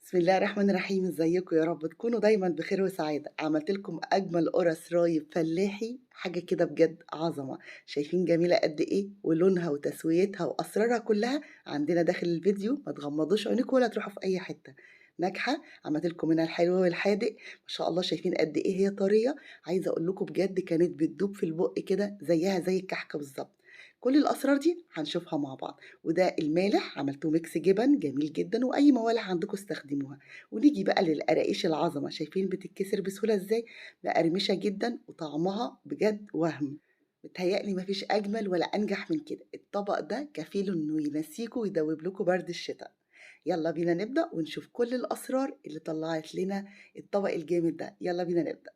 بسم الله الرحمن الرحيم، ازيكم؟ يا رب تكونوا دايما بخير وسعادة. عملت لكم اجمل قرص رايب فلاحي، حاجة كده بجد عظمة. شايفين جميلة قد ايه؟ ولونها وتسويتها واسرارها كلها عندنا داخل الفيديو. ما تغمضوش عينيكم ولا تروحوا في اي حتة. ناجحة. عملت لكم منها الحلو والحادق ما شاء الله. شايفين قد ايه هي طرية؟ عايزة اقول لكم بجد كانت بتدوب في البق كده زيها زي الكحكة بالظبط. كل الاسرار دي هنشوفها مع بعض. وده المالح عملته ميكس جبن جميل جدا، واي موالح عندكم استخدموها. ونيجي بقى للقراقيش العظمه، شايفين بتتكسر بسهوله ازاي؟ مقرمشه جدا وطعمها بجد وهم. متهيألي مفيش اجمل ولا انجح من كده. الطبق ده كفيل انه ينسيكوا ويدوب لكم برد الشتاء. يلا بينا نبدأ ونشوف كل الأسرار اللي طلعت لنا الطبق الجامد ده. يلا بينا نبدأ.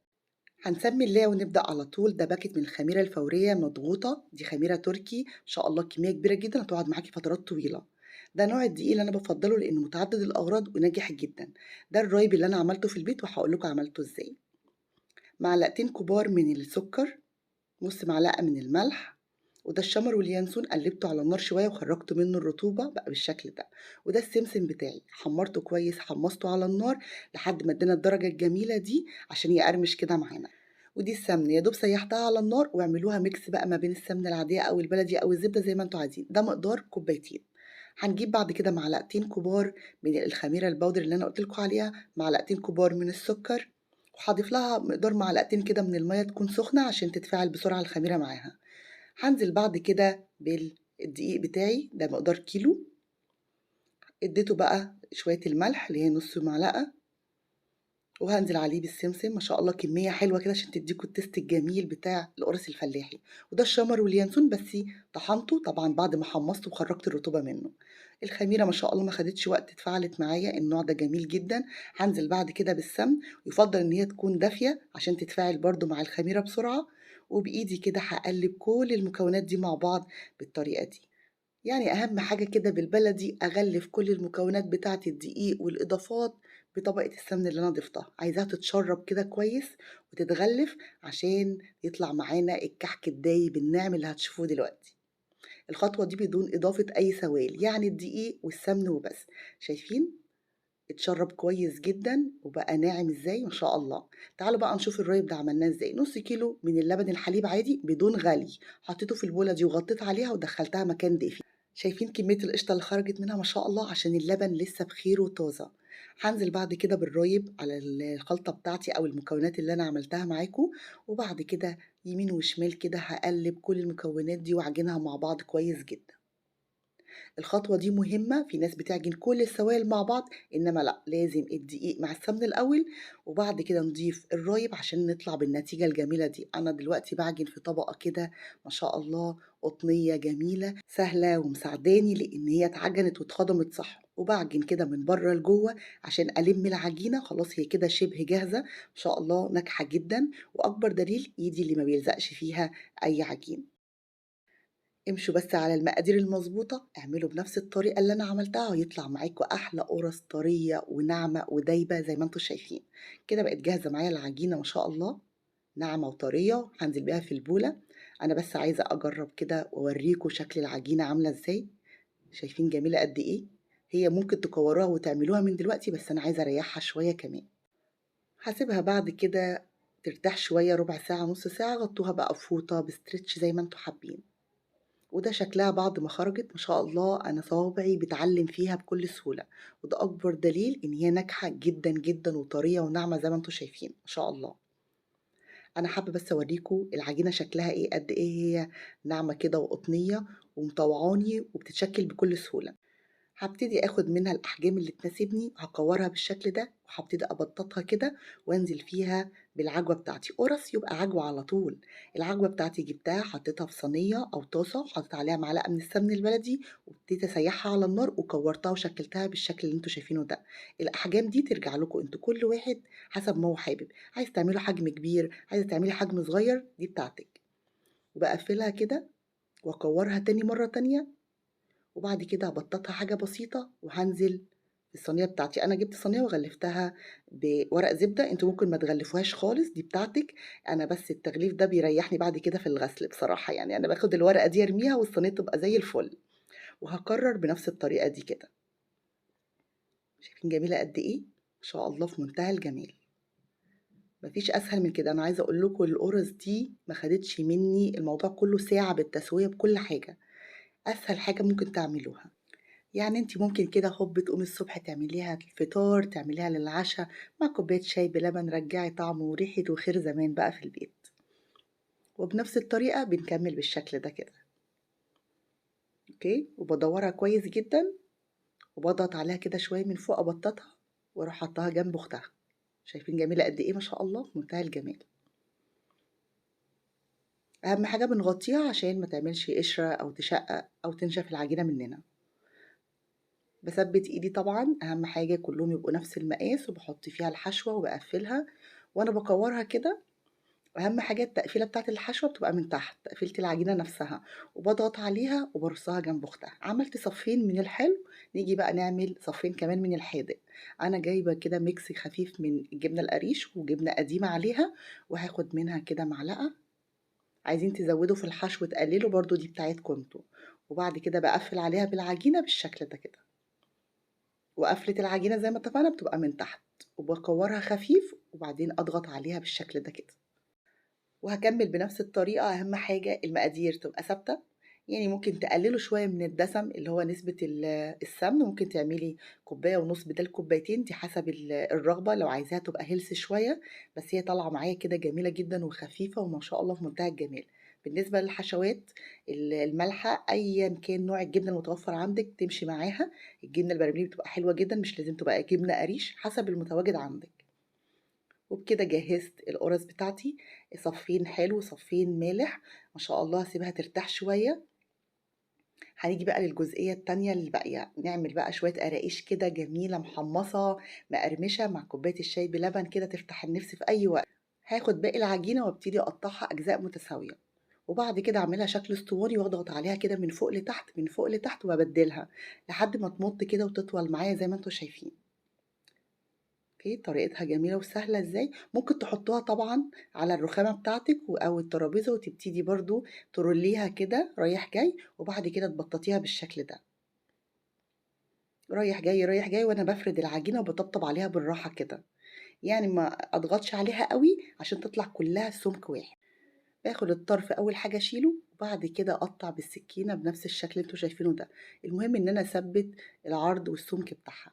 هنسمي الله ونبدأ على طول. ده باكت من الخميرة الفورية مضغوطة، دي خميرة تركي إن شاء الله، كمية كبيرة جدا هتقعد معاكي فترات طويلة. ده نوع الدقيق اللي أنا بفضله لأنه متعدد الأغراض وناجح جدا. ده الرايب اللي أنا عملته في البيت وهقول لكم عملته إزاي. معلقتين كبار من السكر، نص معلقة من الملح، وده الشمر واليانسون قلبته على النار شوية وخرجت منه الرطوبة بقى بالشكل ده. وده السمسم بتاعي حمرته كويس، حمصته على النار لحد ما ادينا الدرجة الجميلة دي عشان يقرمش كده معانا. ودي السمن يا دوب سيحتها على النار، واعملوها ميكس بقى ما بين السمنة العادية أو البلدي أو الزبدة زي ما انتوا عايزين. ده مقدار كوبايتين. هنجيب بعد كده معلقتين كبار من الخميرة البودر اللي أنا قلتلكوا عليها، معلقتين كبار من السكر، وهضيف لها مقدار معلقتين كده من المية تكون سخنة عشان تتفاعل بسرعة الخميرة معاها. هنزل بعد كده بالدقيق بتاعي، ده مقدار كيلو. اديته بقى شوية الملح اللي هي نص معلقة، وهنزل عليه بالسمسم ما شاء الله كمية حلوة كده عشان تديكوا التست الجميل بتاع القرص الفلاحي. وده الشمر واليانسون بس طحنته طبعا بعد ما حمصته وخرجت الرطوبة منه. الخميرة ما شاء الله ما خدتش وقت، اتفعلت معايا. النوع ده جميل جدا. هنزل بعد كده بالسمن، يفضل ان هي تكون دافية عشان تتفاعل برضو مع الخميرة بسرعة. وبإيدي كده هقلب كل المكونات دي مع بعض بالطريقة دي. يعني أهم حاجة كده بالبلدي أغلف كل المكونات بتاعة الدقيق والإضافات بطبقة السمن اللي أنا ضفتها. عايزاها تتشرب كده كويس وتتغلف عشان يطلع معانا الكحك الدايب الناعم اللي هتشوفوه دلوقتي. الخطوة دي بدون إضافة أي سوائل، يعني الدقيق والسمن وبس. شايفين اتشرب كويس جدا وبقى ناعم ازاي؟ ما شاء الله. تعالوا بقى نشوف الرايب ده عملناه ازاي. نص كيلو من اللبن الحليب عادي بدون غلي، حطيته في البولة دي وغطيت عليها ودخلتها مكان دافي. شايفين كمية القشطة اللي خرجت منها؟ ما شاء الله، عشان اللبن لسه بخير وطازة. هنزل بعد كده بالرايب على الخلطة بتاعتي أو المكونات اللي أنا عملتها معاكم. وبعد كده يمين وشمال كده هقلب كل المكونات دي وأعجنها مع بعض كويس جدا. الخطوة دي مهمة. في ناس بتعجن كل السوائل مع بعض، إنما لأ، لازم الدقيق مع السمن الأول وبعد كده نضيف الرايب عشان نطلع بالنتيجة الجميلة دي. أنا دلوقتي بعجن في طبقة كده ما شاء الله قطنية جميلة سهلة ومساعداني لأن هي اتعجنت واتخضمت صح. وبعجن كده من بره لجوه عشان ألم العجينة. خلاص هي كده شبه جاهزة ما شاء الله، ناجحة جدا. وأكبر دليل إيدي اللي ما بيلزقش فيها أي عجين. امشوا بس على المقادير المظبوطة، اعملوا بنفس الطريقة اللي أنا عملتها ويطلع معاكوا أحلى قرص طرية وناعمة ودايبة زي ما انتوا شايفين. كده بقت جاهزة معايا العجينة ما شاء الله، ناعمة وطرية. هنزل بيها في البولة. أنا بس عايزة أجرب كده وأوريكوا شكل العجينة عاملة إزاي. شايفين جميلة قد إيه؟ هي ممكن تكوروها وتعملوها من دلوقتي، بس أنا عايزة أريحها شوية كمان. هسيبها بعد كده ترتاح شوية، ربع ساعة نص ساعة. غطوها بقى بفوطة بستريتش زي ما انتوا حابين. وده شكلها بعد ما خرجت ما شاء الله. انا صوابعي بتعلم فيها بكل سهولة. وده اكبر دليل ان هي ناجحة جدا جدا وطرية وناعمة زي ما انتوا شايفين ما شاء الله. انا حابة بس اوريكم العجينة شكلها ايه، قد ايه هي ناعمة كده وقطنية ومطوعاني وبتتشكل بكل سهولة. هابتدي آخد منها الأحجام اللي تناسبني، هاكورها بالشكل ده وهابتدي أبططها كده وأنزل فيها بالعجوة بتاعتي. قرص يبقى عجوة على طول. العجوة بتاعتي جبتها حطيتها في صينية أو طاسة وحطيت عليها معلقة من السمن البلدي وابتديت أسيحها على النار وكورتها وشكلتها بالشكل اللي انتوا شايفينه ده. الأحجام دي ترجع لكم انتوا، كل واحد حسب ما هو حابب. عايز تعملوا حجم كبير، عايزة تعملي حجم صغير، دي بتاعتك. وبقفلها كده واكورها تاني مرة تانية. وبعد كده هبططها حاجة بسيطة وهنزل في الصينية بتاعتي. أنا جبت صينية وغلفتها بورق زبدة، انتوا ممكن ما تغلفوهاش خالص، دي بتاعتك. أنا بس التغليف ده بيريحني بعد كده في الغسل بصراحة. يعني أنا باخد الورقة دي أرميها والصينية تبقى زي الفل. وهكرر بنفس الطريقة دي كده. شايفين جميلة قد إيه؟ ما شاء الله في منتهى الجمال. ما فيش أسهل من كده. أنا عايزة أقول لكم القرص دي ما خدتش مني الموضوع كله ساعة بالتسوية بكل حاجة. أسهل حاجة ممكن تعملوها. يعني أنتِ ممكن كده هوب تقومي الصبح تعمليها الفطار، تعمليها للعشا، مع كوباية شاي بلبن، رجّعي طعم وريحة وخير زمان بقى في البيت. وبنفس الطريقة بنكمّل بالشكل ده كده، أوكي، وبادوّرها كويس جدًا، وباضغط عليها كده شوية من فوق أبطّطها، وأروح حاطاها جنب أختها. شايفين جميلة قد إيه ما شاء الله، في منتهى الجمال. أهم حاجة بنغطّيها عشان ما تعملش قشرة أو تشقّق أو تنشف العجينة مننا. باثبّت إيدي طبعًا، أهم حاجة كلّهم يبقوا نفس المقاس، وباحط فيها الحشوة وباقفّلها، وأنا باكوّرها كده. أهم حاجة التقفيلة بتاعة الحشوة بتبقى من تحت، تقفيلة العجينة نفسها، وباضغط عليها وبارصّها جنب أختها. عملت صفّين من الحلو، نيجي بقى نعمل صفّين كمان من الحادق. أنا جايبة كده ميكس خفيف من الجبنة القريش وجبنة قديمة عليها، وهاخد منها كده معلقة. عايزين تزوّدوا في الحشو تقلّلوا برضه دي بتاعتكم أنتم. وبعد كده باقفّل عليها بالعجينة بالشكل ده كده. وقفلة العجينة زي ما اتفقنا بتبقى من تحت، وباكورها خفيف وبعدين أضغط عليها بالشكل ده كده. وهاكمل بنفس الطريقة. أهم حاجة المقادير تبقى ثابتة، يعني ممكن تقللوا شوية من الدسم اللي هو نسبة السمن، ممكن تعملي كوباية ونص بدل كوبايتين، دي حسب الرغبة لو عايزاها تبقى هيلث شوية. بس هي طالعة معايا كده جميلة جدا وخفيفة وما شاء الله في منتهى الجمال. بالنسبة للحشوات المالحة أيا كان نوع الجبنة المتوفر عندك تمشي معاها. الجبنة البراميلي بتبقى حلوة جدا، مش لازم تبقى جبنة قريش، حسب المتواجد عندك. وبكده جهزت القرص بتاعتي، صفين حلو صفين مالح. ما شاء الله هسيبها ترتاح شوية. هنيجي بقى للجزئية التانية اللي باقية، نعمل بقى شوية قراقيش كده جميلة محمصة مقرمشة مع كوباية الشاي بلبن كده تفتح النفس في أي وقت. هاخد باقي العجينة وابتدي أقطعها أجزاء متساوية، وبعد كده أعملها شكل اسطواني وأضغط عليها كده من فوق لتحت من فوق لتحت وأبدلها لحد ما تمط كده وتطول معايا زي ما انتوا شايفين. أوكي، طريقتها جميلة وسهلة إزاي. ممكن تحطوها طبعًا على الرخامة بتاعتِك أو الترابيزة وتبتدي برضه تروليها كده رايح جاي، وبعد كده تبططيها بالشكل ده، رايح جاي، رايح جاي، وأنا بافرد العجينة وباطبطب عليها بالراحة كده، يعني ما أضغطش عليها أوي عشان تطلع كلها سمك واحد. باخد الطرف أول حاجة أشيله، وبعد كده أقطّع بالسكينة بنفس الشكل اللي أنتم شايفينه ده. المهم إن أنا أثبّت العرض والسمك بتاعها.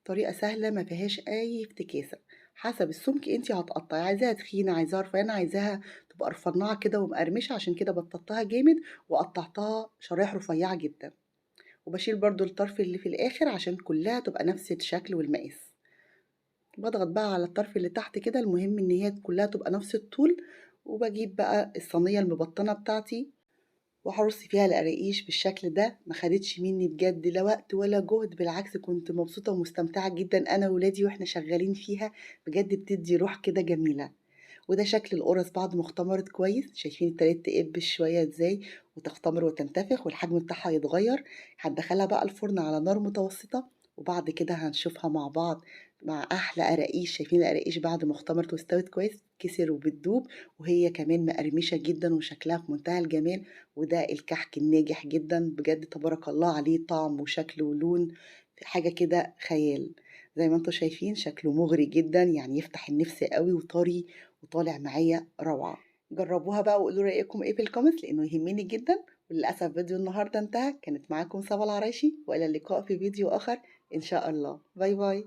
طريقة سهلة ما فيهاش أي افتكاسة. حسب السمك انتي هتقطعي، عايزاها تخينة عايزاها رفيعة، عايزاها تبقى رفنعة كده ومقرمشة، عشان كده بططتها جامد وقطعتها شرايح رفيعة جدا. وبشيل برضو الطرف اللي في الآخر عشان كلها تبقى نفس الشكل والمقاس. بضغط بقى على الطرف اللي تحت كده، المهم ان هي كلها تبقى نفس الطول. وبجيب بقى الصينية المبطنة بتاعتي وهارُص فيها القراقيش بالشكل ده. ما خدتش منّي بجد لا وقت ولا جهد، بالعكس كنت مبسوطة ومستمتعة جدًا أنا وولادي وإحنا شغّالين فيها. بجد بتدّي روح كده جميلة. وده شكل القرص بعد ما اختمرت كويس. شايفين ابتدت تقِب شوية إزاي وتختمر وتنتفخ والحجم بتاعها يتغيّر. هندخّلها بقى الفرن على نار متوسطة، وبعد كده هنشوفها مع بعض مع أحلى قراقيش. شايفين القراقيش بعد ما اختمرت واستوت كويس بتتكسر وبتدوب، وهي كمان مقرمشة جدًا وشكلها في منتهى الجمال. وده الكحك الناجح جدًا بجد تبارك الله عليه، طعم وشكل ولون حاجة كده خيال. زي ما أنتم شايفين شكله مغري جدًا، يعني يفتح النِفس أوي وطري وطالع معايا روعة. جربوها بقى وقولوا لي رأيكم إيه في الكومنتس لأنه يهمني جدًا. وللأسف فيديو النهارده انتهى. كانت معاكم صبا العرايشي، وإلى اللقاء في فيديو آخر إن شاء الله. باي باي.